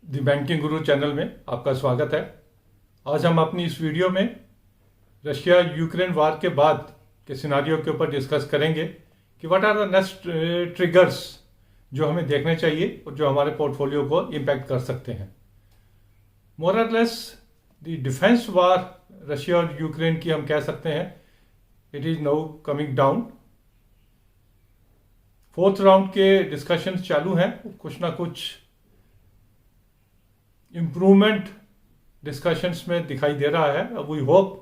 The banking Guru channel में आपका स्वागत है। आज हम अपनी इस वीडियो में रशिया यूक्रेन वार के बाद के सिनारियो के ऊपर डिस्कस करेंगे कि what are the next triggers जो हमें देखने चाहिए और जो हमारे पोर्टफोलियो को इम्पैक्ट कर सकते हैं। मोर और less the defence war Russia और यूक्रेन की हम कह सकते हैं it is now coming down. Fourth round के डिस्कशंस चालू हैं, कुछ ना कुछ इम्प्रूवमेंट डिस्कशंस में दिखाई दे रहा है। वी होप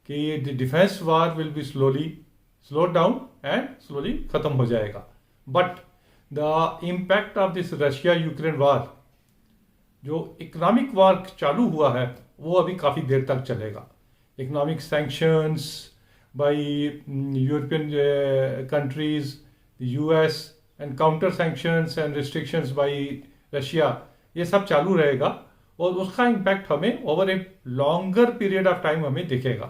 कि the defence war will be slow down and slowly खत्म हो जाएगा। But the impact of this Russia Ukraine वार, जो इकोनॉमिक वार चालू हुआ है, वो अभी काफ़ी देर तक चलेगा। Economic sanctions bye European countries, US and counter sanctions and restrictions bye Russia, ये सब चालू रहेगा और उसका इम्पैक्ट हमें over a longer period of time हमें दिखेगा।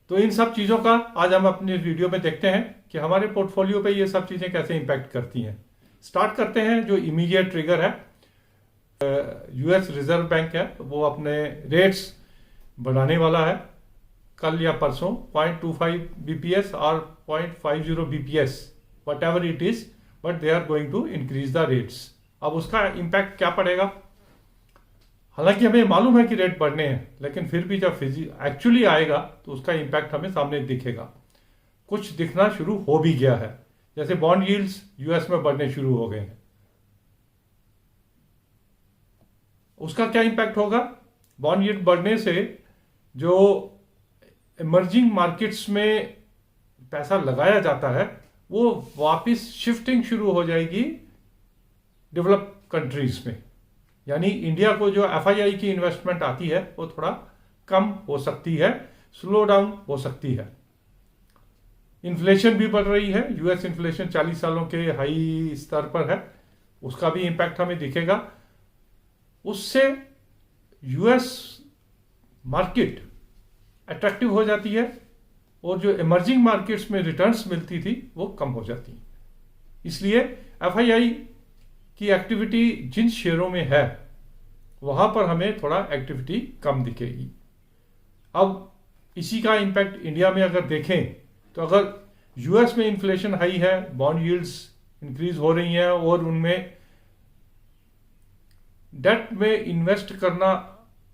तो इन सब चीज़ों का आज हम अपने वीडियो में देखते हैं कि हमारे पोर्टफोलियो पे ये सब चीज़ें कैसे इम्पैक्ट करती हैं। स्टार्ट करते हैं। जो इमीडिएट ट्रिगर है, यूएस रिजर्व बैंक है, वो अपने रेट्स बढ़ाने वाला है कल या परसों 0.25 बीपीएस और 0.50 BPS, whatever it is, but they are going to increase the rates. अब उसका इम्पैक्ट क्या पड़ेगा? हालांकि हमें मालूम है कि रेट बढ़ने हैं, लेकिन फिर भी जब एक्चुअली आएगा तो उसका इम्पैक्ट हमें सामने दिखेगा। कुछ दिखना शुरू हो भी गया है, जैसे बॉन्ड यील्ड्स यूएस में बढ़ने शुरू हो गए हैं। उसका क्या इम्पैक्ट होगा? बॉन्ड यील्ड बढ़ने से जो इमर्जिंग मार्केट्स में पैसा लगाया जाता है वो वापस शिफ्टिंग शुरू हो जाएगी डेवलप कंट्रीज में। यानी इंडिया को जो एफआईआई की इन्वेस्टमेंट आती है वो थोड़ा कम हो सकती है, स्लो डाउन हो सकती है। इन्फ्लेशन भी बढ़ रही है, यूएस इन्फ्लेशन 40 सालों के हाई स्तर पर है, उसका भी इम्पैक्ट हमें दिखेगा। उससे यूएस मार्केट अट्रैक्टिव हो जाती है और जो इमर्जिंग मार्केट्स में रिटर्न्स मिलती थी वो कम हो जाती है। इसलिए एफआईआई की एक्टिविटी जिन शेयरों में है वहां पर हमें थोड़ा एक्टिविटी कम दिखेगी। अब इसी का इम्पैक्ट इंडिया में अगर देखें तो अगर यूएस में इन्फ्लेशन हाई है, बॉन्ड यील्ड्स इंक्रीज हो रही हैं और उनमें डेट में इन्वेस्ट करना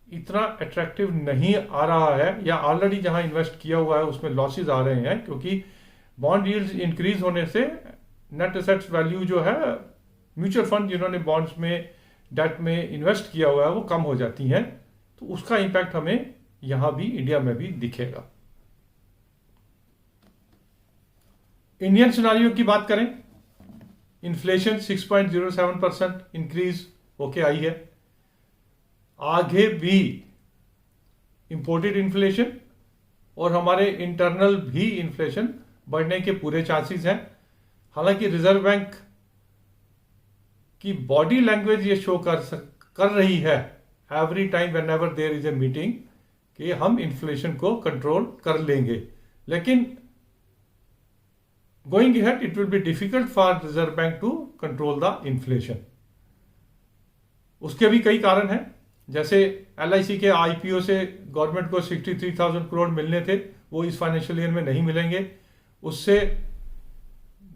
इतना अट्रैक्टिव नहीं आ रहा है, या ऑलरेडी जहां इन्वेस्ट किया हुआ है उसमें लॉसेज आ रहे हैं, क्योंकि बॉन्ड यील्ड्स इंक्रीज होने से नेट एसेट्स वैल्यू जो है म्यूचुअल फंड जिन्होंने बॉन्ड्स में डेट में इन्वेस्ट किया हुआ है वो कम हो जाती हैं, तो उसका इंपैक्ट हमें यहां भी इंडिया में भी दिखेगा। इंडियन सिनारियो की बात करें, इन्फ्लेशन 6.07% इंक्रीज होके आई है। आगे भी इंपोर्टेड इन्फ्लेशन और हमारे इंटरनल भी इन्फ्लेशन बढ़ने के पूरे चांसेस हैं। हालांकि रिजर्व बैंक की बॉडी लैंग्वेज ये शो कर रही है every time whenever there is a meeting कि हम इन्फ्लेशन को कंट्रोल कर लेंगे, लेकिन going ahead it will be difficult for Reserve Bank to control the inflation. उसके भी कई कारण हैं, जैसे एलआईसी के आईपीओ से गवर्नमेंट को 63,000 करोड़ मिलने थे, वो इस फाइनेंशियल ईयर में नहीं मिलेंगे। उससे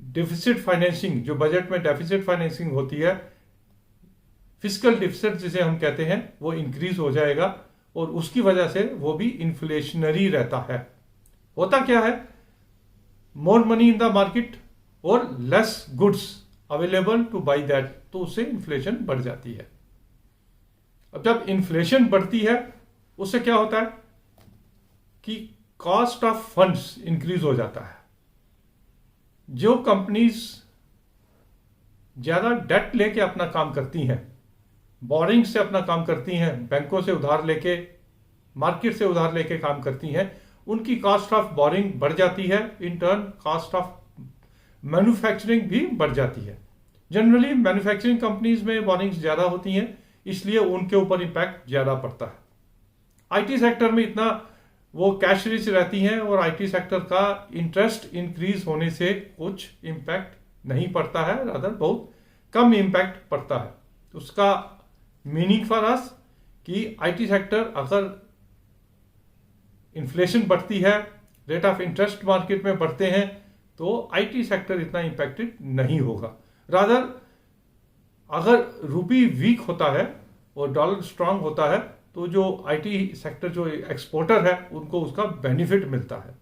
डेफिसिट फाइनेंसिंग, जो बजट में डेफिसिट फाइनेंसिंग होती है, फिस्कल डेफिसिट जिसे हम कहते हैं, वो इंक्रीज हो जाएगा और उसकी वजह से वो भी इन्फ्लेशनरी रहता है। होता क्या है, more money in the market और less goods available to buy that, तो उससे इन्फ्लेशन बढ़ जाती है। अब जब इन्फ्लेशन बढ़ती है उससे क्या होता है कि कॉस्ट ऑफ फंड्स इंक्रीज हो जाता है। जो कंपनीज ज्यादा डेट लेके अपना काम करती हैं, बोरिंग से अपना काम करती हैं, बैंकों से उधार लेके, मार्केट से उधार लेके काम करती हैं, उनकी कॉस्ट ऑफ बोरिंग बढ़ जाती है। In turn cost of manufacturing भी बढ़ जाती है। जनरली मैन्युफैक्चरिंग कंपनीज में बोरिंग्स ज्यादा होती हैं, इसलिए उनके ऊपर इंपैक्ट ज्यादा पड़ता है। आईटी सेक्टर में इतना वो कैश रिच रहती हैं और आईटी सेक्टर का इंटरेस्ट इंक्रीज होने से कुछ इम्पैक्ट नहीं पड़ता है, रादर बहुत कम इम्पैक्ट पड़ता है। उसका मीनिंग फॉर अस कि आईटी सेक्टर अगर इन्फ्लेशन बढ़ती है, रेट ऑफ इंटरेस्ट मार्केट में बढ़ते हैं, तो आईटी सेक्टर इतना इंपैक्टेड नहीं होगा। रादर अगर रूपी वीक होता है और डॉलर स्ट्रांग होता है तो जो आईटी सेक्टर जो एक्सपोर्टर है उनको उसका बेनिफिट मिलता है।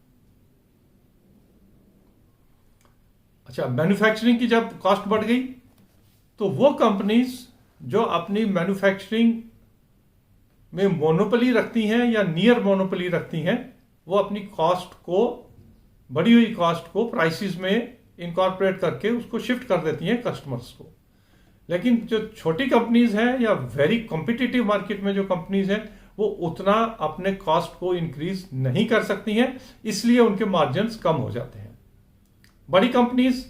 अच्छा, मैन्युफैक्चरिंग की जब कॉस्ट बढ़ गई तो वो कंपनीज जो अपनी मैन्युफैक्चरिंग में मोनोपोली रखती हैं या नियर मोनोपोली रखती हैं, वो अपनी कॉस्ट को, बढ़ी हुई कॉस्ट को प्राइसेस में इनकॉर्पोरेट करके उसको शिफ्ट कर देती हैं कस्टमर्स को। लेकिन जो छोटी कंपनीज हैं या वेरी कॉम्पिटिटिव मार्केट में जो कंपनीज हैं वो उतना अपने कॉस्ट को इंक्रीज नहीं कर सकती हैं, इसलिए उनके मार्जिन्स कम हो जाते हैं। बड़ी कंपनीज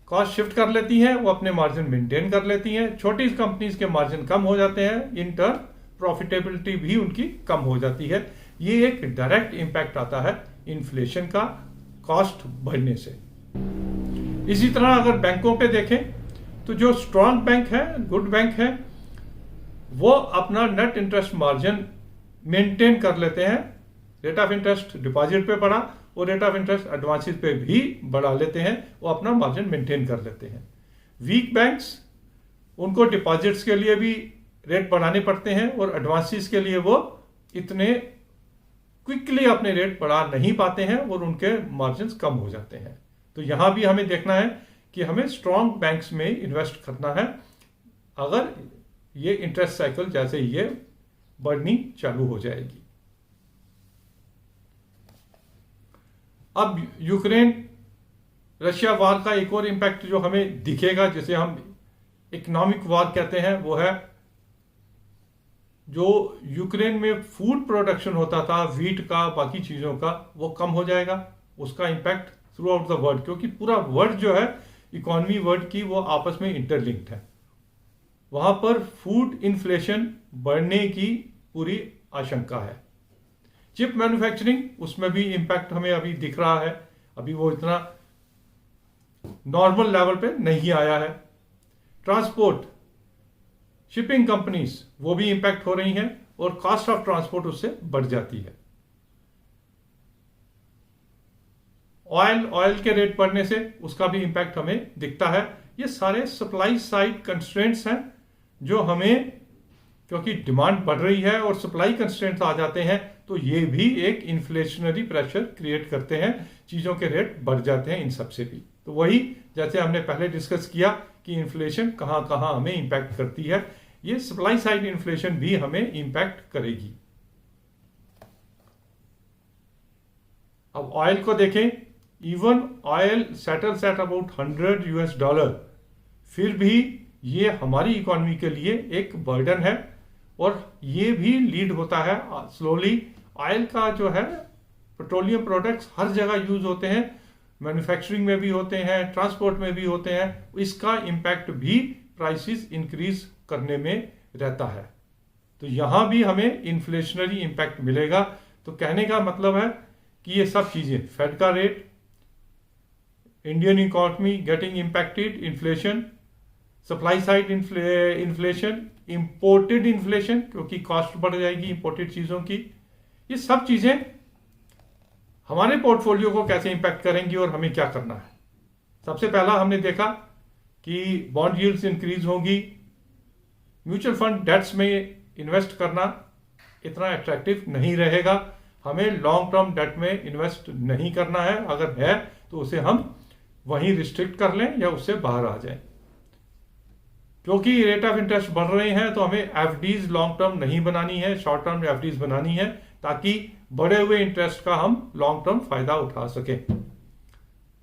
कॉस्ट शिफ्ट कर लेती हैं, वो अपने मार्जिन मेंटेन कर लेती हैं। छोटी कंपनीज के मार्जिन कम हो जाते हैं, इन टर्न प्रॉफिटेबिलिटी भी उनकी कम हो जाती है। ये एक डायरेक्ट इंपैक्ट आता है इन्फ्लेशन का कॉस्ट बढ़ने से। इसी तरह अगर बैंकों पे देखें तो जो स्ट्रांग बैंक है, गुड बैंक है, वो अपना नेट इंटरेस्ट मार्जिन मेंटेन कर लेते हैं। रेट ऑफ इंटरेस्ट डिपॉजिट पे बढ़ा और रेट ऑफ इंटरेस्ट एडवांसेस पे भी बढ़ा लेते हैं, वो अपना मार्जिन मेंटेन कर लेते हैं। वीक बैंक्स, उनको डिपॉजिट्स के लिए भी रेट बढ़ाने पड़ते हैं और एडवांसेस के लिए वो इतने क्विकली अपने रेट बढ़ा नहीं पाते हैं और उनके मार्जिन कम हो जाते हैं। तो यहां भी हमें देखना है कि हमें स्ट्रॉन्ग बैंक्स में इन्वेस्ट करना है अगर ये इंटरेस्ट साइकिल जैसे ये बढ़नी चालू हो जाएगी। अब यूक्रेन रशिया वार का एक और इंपैक्ट जो हमें दिखेगा, जिसे हम इकोनॉमिक वार कहते हैं, वो है जो यूक्रेन में फूड प्रोडक्शन होता था, वीट का, बाकी चीजों का, वो कम हो जाएगा। उसका impact through out the world, क्योंकि पूरा वर्ल्ड जो है इकोनॉमी वर्ल्ड की वो आपस में इंटरलिंक्ड है। वहां पर फूड इन्फ्लेशन बढ़ने की पूरी आशंका है। चिप मैन्युफैक्चरिंग, उसमें भी इंपैक्ट हमें अभी दिख रहा है, अभी वो इतना नॉर्मल लेवल पे नहीं आया है। ट्रांसपोर्ट, शिपिंग कंपनीज, वो भी इंपैक्ट हो रही हैं और कॉस्ट ऑफ ट्रांसपोर्ट उससे बढ़ जाती है। ऑयल के रेट बढ़ने से उसका भी इंपैक्ट हमें दिखता है। ये सारे सप्लाई साइड कंस्ट्रेंट्स हैं जो हमें, क्योंकि डिमांड बढ़ रही है और सप्लाई कंस्ट्रेंट्स आ जाते हैं तो ये भी एक इन्फ्लेशनरी प्रेशर क्रिएट करते हैं, चीजों के रेट बढ़ जाते हैं इन सबसे भी। तो वही जैसे हमने पहले डिस्कस किया कि इन्फ्लेशन कहां कहां हमें इंपैक्ट करती है, ये सप्लाई साइड इन्फ्लेशन भी हमें इंपैक्ट करेगी। अब ऑयल को देखें, even oil settles at about $100, फिर भी ये हमारी इकोनॉमी के लिए एक बर्डन है और ये भी लीड होता है स्लोली। ऑयल का जो है, पेट्रोलियम प्रोडक्ट्स हर जगह यूज होते हैं, मैन्युफैक्चरिंग में भी होते हैं, ट्रांसपोर्ट में भी होते हैं, इसका इंपैक्ट भी प्राइसेस इंक्रीज करने में रहता है। तो यहां भी हमें इन्फ्लेशनरी इंपैक्ट मिलेगा। तो कहने का मतलब है कि ये सब चीजें, फेड का rate, Indian economy getting impacted, inflation, supply side inflation, imported inflation क्योंकि कॉस्ट बढ़ जाएगी इंपोर्टेड चीजों की, ये सब चीजें हमारे पोर्टफोलियो को कैसे इंपैक्ट करेंगी और हमें क्या करना है। सबसे पहला हमने देखा कि बॉन्ड यील्ड्स इंक्रीज होंगी, म्यूचुअल फंड डेट्स में इन्वेस्ट करना इतना अट्रैक्टिव नहीं रहेगा, हमें लॉन्ग टर्म डेट में इन्वेस्ट नहीं करना है, अगर है तो उसे हम वहीं रिस्ट्रिक्ट कर लें या उससे बाहर आ जाएं। क्योंकि रेट ऑफ इंटरेस्ट बढ़ रहे हैं तो हमें एफडीज लॉन्ग टर्म नहीं बनानी है, शॉर्ट टर्म एफडीज बनानी है ताकि बढ़े हुए इंटरेस्ट का हम लॉन्ग टर्म फायदा उठा सकें।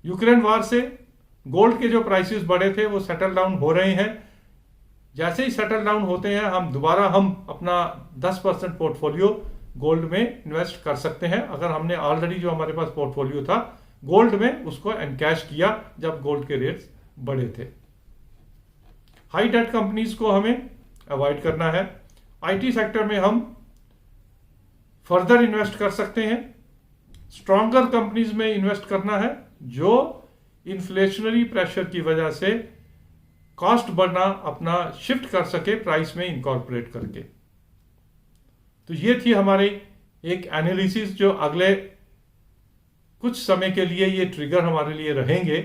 यूक्रेन वार से गोल्ड के जो प्राइसेस बढ़े थे वो सेटल डाउन हो रहे हैं। जैसे ही सेटल डाउन होते हैं हम दोबारा अपना 10% पोर्टफोलियो गोल्ड में इन्वेस्ट कर सकते हैं। अगर हमने ऑलरेडी जो हमारे पास पोर्टफोलियो था गोल्ड में उसको एनकैश किया जब गोल्ड के रेट्स बढ़े थे। हाई डेट कंपनीज को हमें अवॉइड करना है। आईटी सेक्टर में हम फर्दर इन्वेस्ट कर सकते हैं। स्ट्रॉन्गर कंपनीज में इन्वेस्ट करना है जो इन्फ्लेशनरी प्रेशर की वजह से कॉस्ट बढ़ना अपना शिफ्ट कर सके प्राइस में इनकॉर्पोरेट करके। तो ये थी हमारे एक एनालिसिस जो अगले कुछ समय के लिए ये ट्रिगर हमारे लिए रहेंगे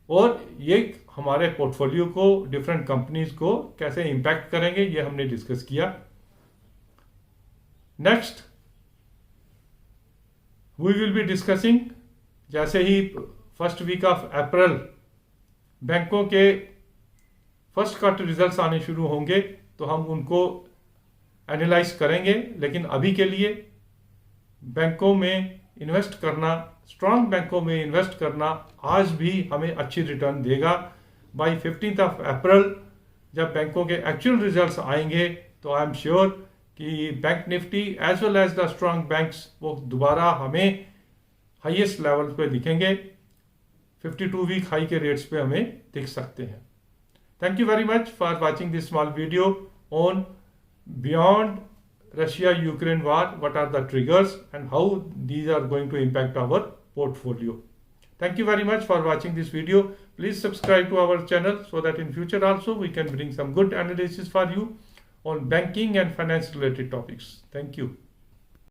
और ये हमारे पोर्टफोलियो को, डिफरेंट कंपनीज को कैसे इंपैक्ट करेंगे, ये हमने डिस्कस किया। Next we will be discussing, जैसे ही फर्स्ट वीक ऑफ अप्रैल बैंकों के फर्स्ट क्वार्टर रिजल्ट्स आने शुरू होंगे तो हम उनको एनालाइज करेंगे। लेकिन अभी के लिए बैंकों में इन्वेस्ट करना, स्ट्रांग बैंकों में इन्वेस्ट करना आज भी हमें अच्छी रिटर्न देगा। बाय 15th ऑफ अप्रैल जब बैंकों के एक्चुअल रिजल्ट्स आएंगे तो आई एम श्योर कि bank Nifty as well as the strong banks वो दोबारा हमें हाईएस्ट लेवल पे दिखेंगे। 52 वीक हाई के रेट्स पे हमें दिख सकते हैं। Thank you very much for watching this small video on beyond Russia-Ukraine war, what are the triggers and how these are going to impact our portfolio. Thank you very much for watching this video. Please subscribe to our channel so that in future also we can bring some good analysis for you on banking and finance related topics. Thank you.